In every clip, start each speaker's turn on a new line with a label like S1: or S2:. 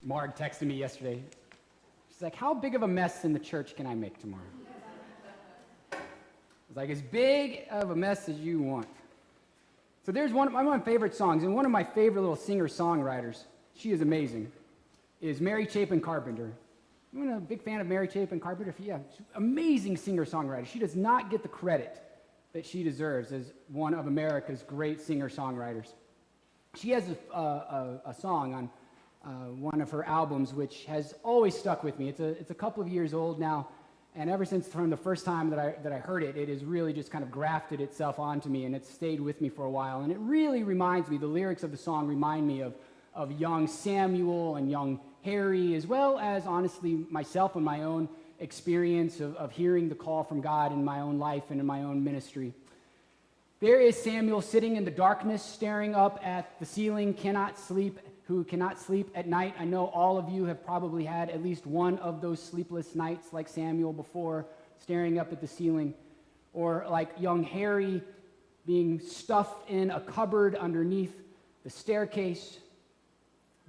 S1: Marg texted me yesterday. She's like, how big of a mess in the church can I make tomorrow? I was like, as big of a mess as you want. So there's one of my favorite songs, and one of my favorite little singer-songwriters, she is amazing, is Mary Chapin Carpenter. I'm a big fan of Mary Chapin Carpenter. Yeah, she's an amazing singer-songwriter. She does not get the credit that she deserves as one of America's great singer-songwriters. She has a song on one of her albums which has always stuck with me. It's a couple of years old now, and ever since from the first time that I heard it, it has really just kind of grafted itself onto me, and it's stayed with me for a while. And it really reminds me, the lyrics of the song remind me of young Samuel and young Harry, as well as, honestly, myself and my own experience of hearing the call from God in my own life and in my own ministry. There is Samuel sitting in the darkness, staring up at the ceiling, who cannot sleep at night. I know all of you have probably had at least one of those sleepless nights like Samuel before, staring up at the ceiling. Or like young Harry being stuffed in a cupboard underneath the staircase.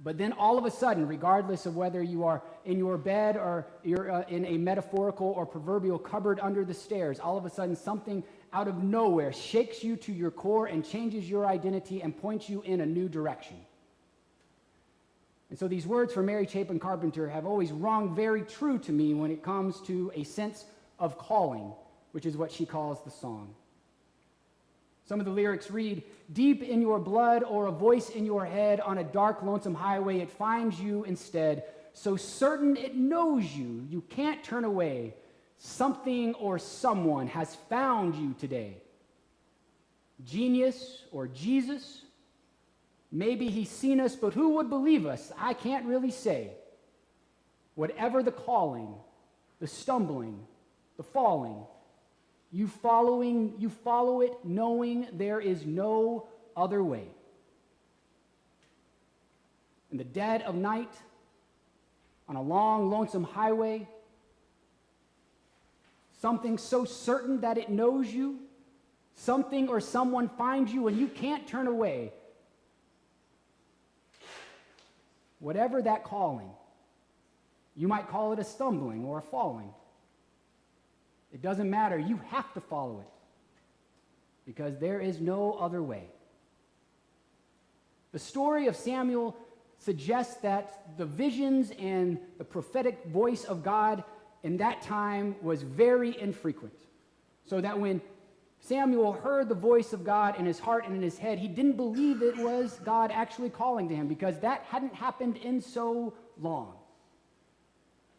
S1: But then all of a sudden, regardless of whether you are in your bed or you're in a metaphorical or proverbial cupboard under the stairs, all of a sudden something out of nowhere shakes you to your core and changes your identity and points you in a new direction. And so these words from Mary Chapin Carpenter have always rung very true to me when it comes to a sense of calling, which is what she calls the song. Some of the lyrics read, deep in your blood or a voice in your head on a dark, lonesome highway, it finds you instead, so certain it knows you, you can't turn away. Something or someone has found you today. Genius or Jesus, maybe he's seen us, but who would believe us? I can't really say. Whatever the calling, the stumbling, the falling, you follow it knowing there is no other way. In the dead of night, on a long, lonesome highway, something so certain that it knows you, something or someone finds you and you can't turn away. Whatever that calling, you might call it a stumbling or a falling. It doesn't matter. You have to follow it because there is no other way. The story of Samuel suggests that the visions and the prophetic voice of God in that time was very infrequent. So that when Samuel heard the voice of God in his heart and in his head, he didn't believe it was God actually calling to him because that hadn't happened in so long.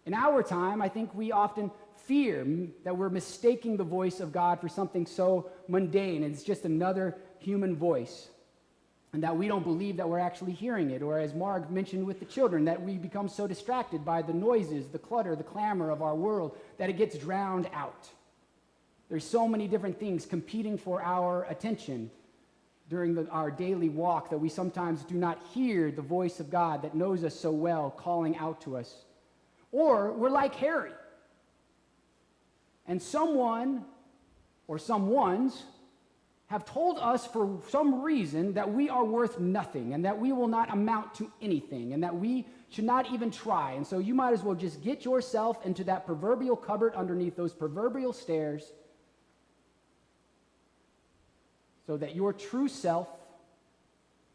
S1: In our time, I think we often fear that we're mistaking the voice of God for something so mundane, and it's just another human voice, and that we don't believe that we're actually hearing it, or as Marg mentioned with the children, that we become so distracted by the noises, the clutter, the clamor of our world, that it gets drowned out. There's so many different things competing for our attention during our daily walk that we sometimes do not hear the voice of God that knows us so well calling out to us. Or we're like Harry. And someone or someones have told us for some reason that we are worth nothing and that we will not amount to anything and that we should not even try. And so you might as well just get yourself into that proverbial cupboard underneath those proverbial stairs so that your true self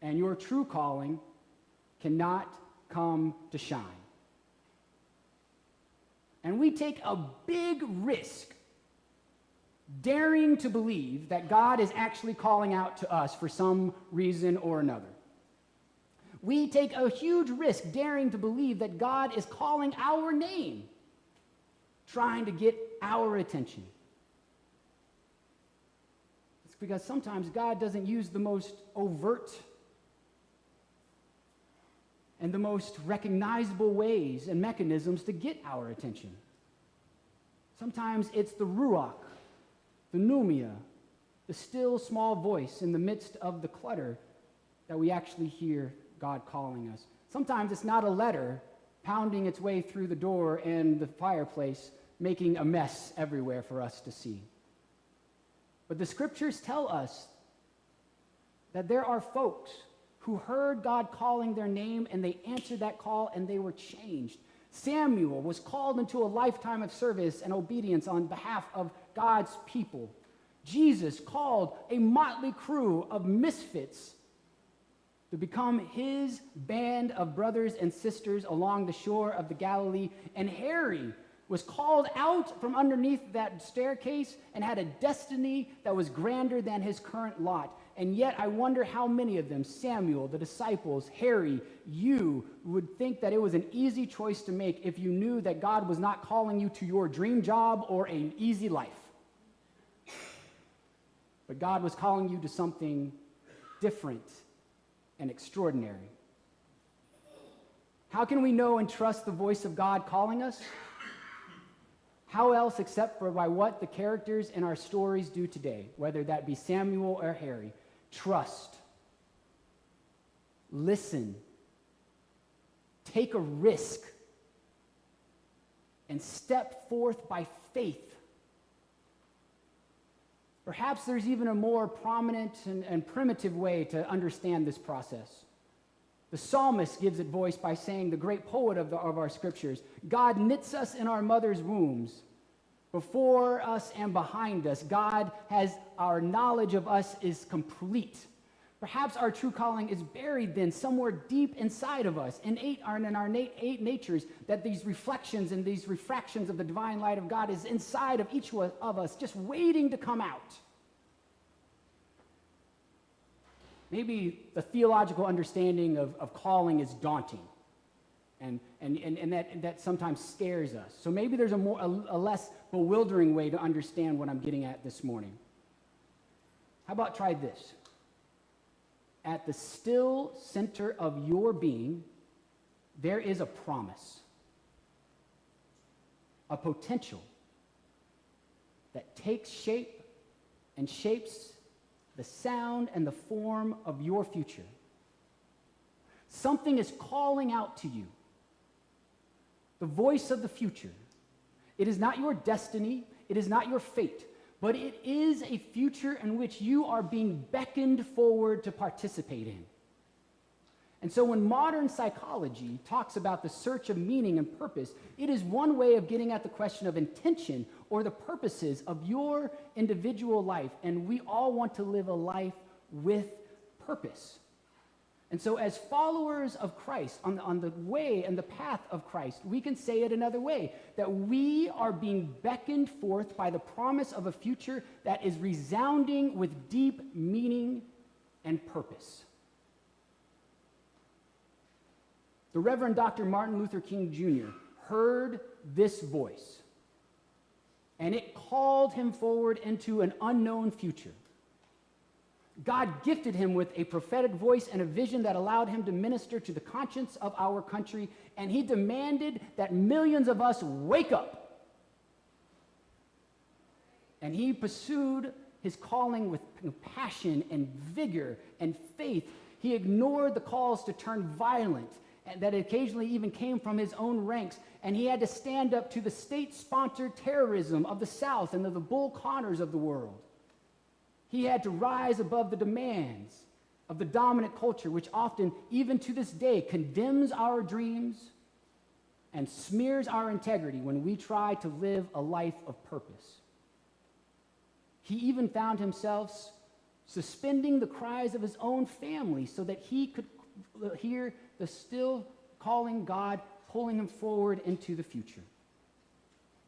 S1: and your true calling cannot come to shine. And we take a big risk daring to believe that God is actually calling out to us for some reason or another. We take a huge risk daring to believe that God is calling our name, trying to get our attention. It's because sometimes God doesn't use the most overt and the most recognizable ways and mechanisms to get our attention. Sometimes it's the ruach, the pneumia, the still small voice in the midst of the clutter that we actually hear God calling us. Sometimes it's not a letter pounding its way through the door and the fireplace, making a mess everywhere for us to see. But the scriptures tell us that there are folks who heard God calling their name, and they answered that call, and they were changed. Samuel was called into a lifetime of service and obedience on behalf of God's people. Jesus called a motley crew of misfits to become his band of brothers and sisters along the shore of the Galilee. And Harry was called out from underneath that staircase and had a destiny that was grander than his current lot. And yet I wonder how many of them, Samuel, the disciples, Harry, you, would think that it was an easy choice to make if you knew that God was not calling you to your dream job or an easy life. But God was calling you to something different and extraordinary. How can we know and trust the voice of God calling us? How else except for by what the characters in our stories do today, whether that be Samuel or Harry? Trust. Listen. Take a risk. And step forth by faith. Perhaps there's even a more prominent and primitive way to understand this process. The psalmist gives it voice by saying, the great poet of our scriptures, God knits us in our mother's wombs. Before us and behind us, God has our knowledge of us is complete. Perhaps our true calling is buried then somewhere deep inside of us, in our innate natures, that these reflections and these refractions of the divine light of God is inside of each of us, just waiting to come out. Maybe the theological understanding of calling is daunting, and that sometimes scares us. So maybe there's a less bewildering way to understand what I'm getting at this morning. How about try this? At the still center of your being, there is a promise, a potential that takes shape and shapes the sound and the form of your future. Something is calling out to you. The voice of the future. It is not your destiny. It is not your fate. But it is a future in which you are being beckoned forward to participate in. And so when modern psychology talks about the search of meaning and purpose, it is one way of getting at the question of intention or the purposes of your individual life. And we all want to live a life with purpose. And so as followers of Christ, on the way and the path of Christ, we can say it another way, that we are being beckoned forth by the promise of a future that is resounding with deep meaning and purpose. The Reverend Dr. Martin Luther King Jr. heard this voice, and it called him forward into an unknown future. God gifted him with a prophetic voice and a vision that allowed him to minister to the conscience of our country, and he demanded that millions of us wake up. And he pursued his calling with passion and vigor and faith. He ignored the calls to turn violent, and that occasionally even came from his own ranks, and he had to stand up to the state-sponsored terrorism of the South and of the Bull Connors of the world. He had to rise above the demands of the dominant culture, which often, even to this day, condemns our dreams and smears our integrity when we try to live a life of purpose. He even found himself suspending the cries of his own family so that he could hear the still calling God pulling him forward into the future.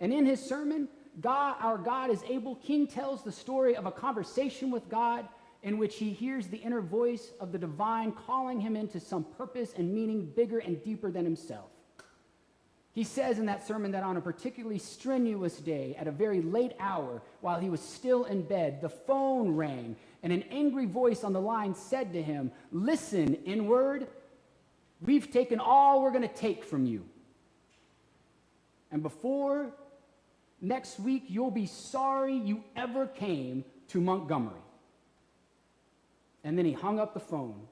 S1: And in his sermon, our God is able, King tells the story of a conversation with God in which he hears the inner voice of the divine calling him into some purpose and meaning bigger and deeper than himself. He says in that sermon that on a particularly strenuous day, at a very late hour, while he was still in bed, the phone rang, and an angry voice on the line said to him, "Listen, inward, we've taken all we're going to take from you. And before next week, you'll be sorry you ever came to Montgomery." And then he hung up the phone.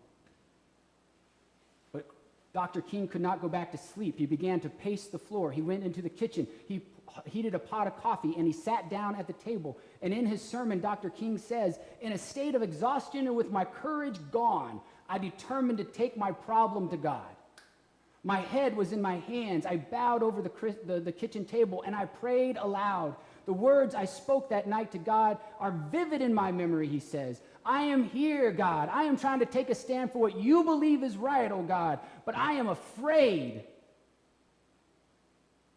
S1: But Dr. King could not go back to sleep. He began to pace the floor. He went into the kitchen. He heated a pot of coffee, and he sat down at the table. And in his sermon, Dr. King says, "In a state of exhaustion and with my courage gone, I determined to take my problem to God. My head was in my hands. I bowed over the kitchen table and I prayed aloud. The words I spoke that night to God are vivid in my memory, he says. I am here, God. I am trying to take a stand for what you believe is right, oh God, but I am afraid.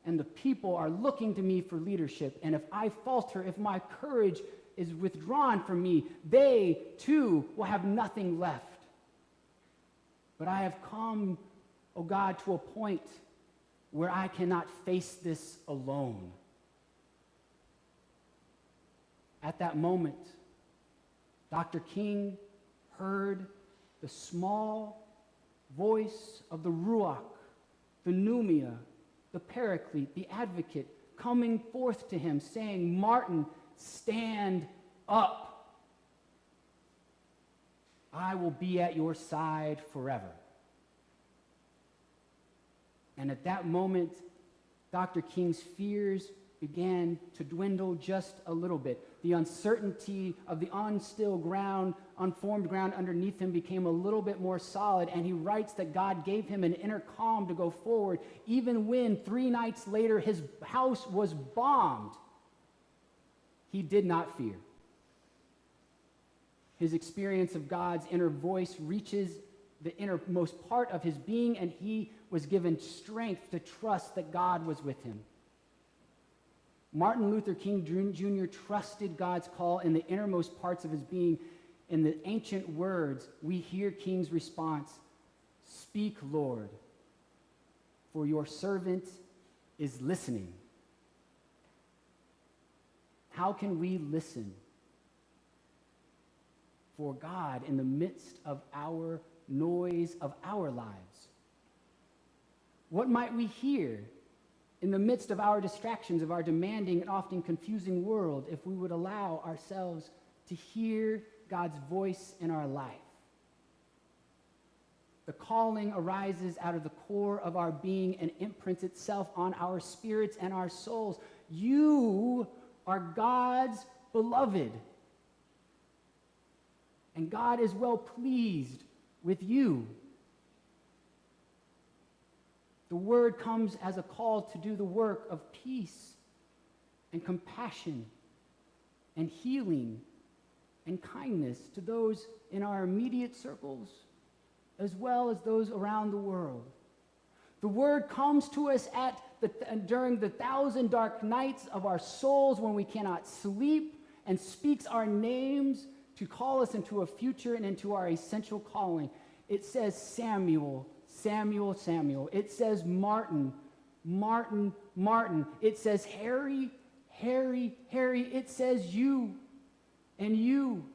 S1: And the people are looking to me for leadership. And if I falter, if my courage is withdrawn from me, they too will have nothing left. But I have come, oh God, to a point where I cannot face this alone. At that moment, Dr. King heard the small voice of the Ruach, the Pneumia, the Paraclete, the Advocate, coming forth to him, saying, Martin, stand up. I will be at your side forever. And at that moment, Dr. King's fears began to dwindle just a little bit. The uncertainty of the unstill ground, unformed ground underneath him became a little bit more solid, and he writes that God gave him an inner calm to go forward, even when 3 nights later his house was bombed. He did not fear. His experience of God's inner voice reaches the innermost part of his being, and he was given strength to trust that God was with him. Martin Luther King Jr. trusted God's call in the innermost parts of his being. In the ancient words, we hear King's response, "Speak, Lord, for your servant is listening." How can we listen for God in the midst of our noise of our lives? What might we hear in the midst of our distractions, of our demanding and often confusing world, if we would allow ourselves to hear God's voice in our life? The calling arises out of the core of our being and imprints itself on our spirits and our souls. You are God's beloved. And God is well pleased with you. The word comes as a call to do the work of peace and compassion and healing and kindness to those in our immediate circles as well as those around the world. The word comes to us during the 1,000 dark nights of our souls when we cannot sleep, and speaks our names to call us into a future and into our essential calling. It says Samuel, Samuel, Samuel. It says Martin, Martin, Martin. It says Harry, Harry, Harry. It says you and you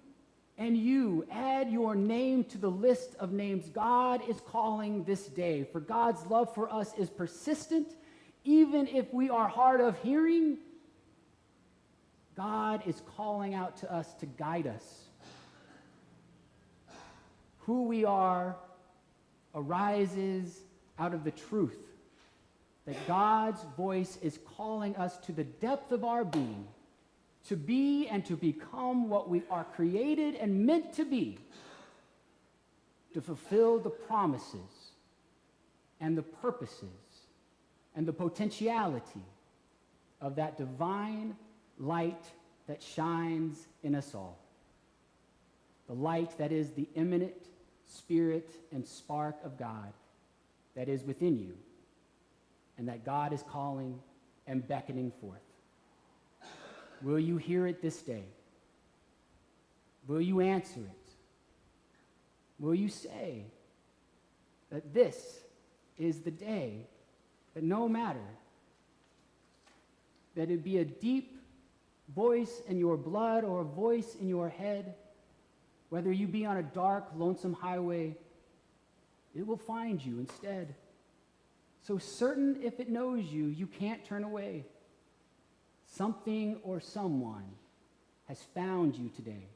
S1: and you. Add your name to the list of names God is calling this day. For God's love for us is persistent. Even if we are hard of hearing, God is calling out to us to guide us. Who we are arises out of the truth that God's voice is calling us to the depth of our being, to be and to become what we are created and meant to be, to fulfill the promises and the purposes and the potentiality of that divine light that shines in us all. The light that is the immanent spirit and spark of God that is within you and that God is calling and beckoning forth. Will you hear it this day? Will you answer it? Will you say that this is the day that no matter that it be a deep voice in your blood or a voice in your head, whether you be on a dark, lonesome highway, it will find you instead. So certain if it knows you, you can't turn away. Something or someone has found you today.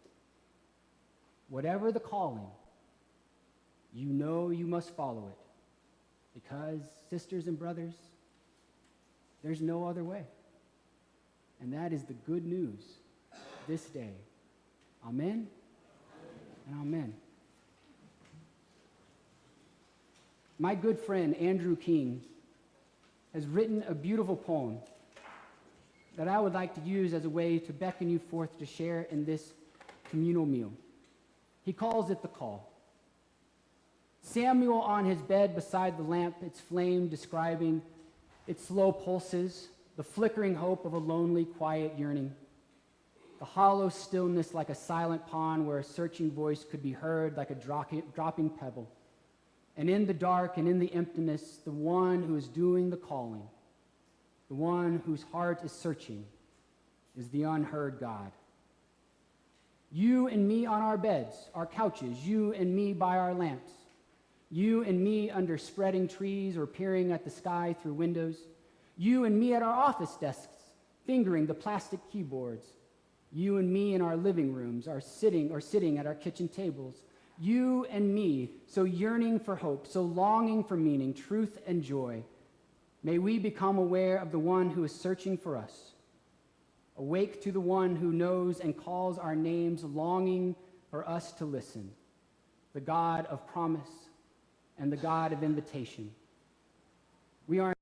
S1: Whatever the calling, you know you must follow it. Because, sisters and brothers, there's no other way. And that is the good news this day. Amen and amen. my good friend Andrew King has written a beautiful poem that I would like to use as a way to beckon you forth to share in this communal meal. He calls it The Call. Samuel on his bed beside the lamp, its flame describing its slow pulses, the flickering hope of a lonely, quiet yearning, the hollow stillness like a silent pond where a searching voice could be heard like a dropping pebble. And in the dark and in the emptiness, the one who is doing the calling, the one whose heart is searching, is the unheard God. You and me on our beds, our couches, you and me by our lamps, you and me under spreading trees or peering at the sky through windows, you and me at our office desks, fingering the plastic keyboards, you and me in our living rooms, sitting at our kitchen tables, you and me, so yearning for hope, so longing for meaning, truth, and joy. May we become aware of the one who is searching for us, awake to the one who knows and calls our names, longing for us to listen, the God of promise and the God of invitation. We are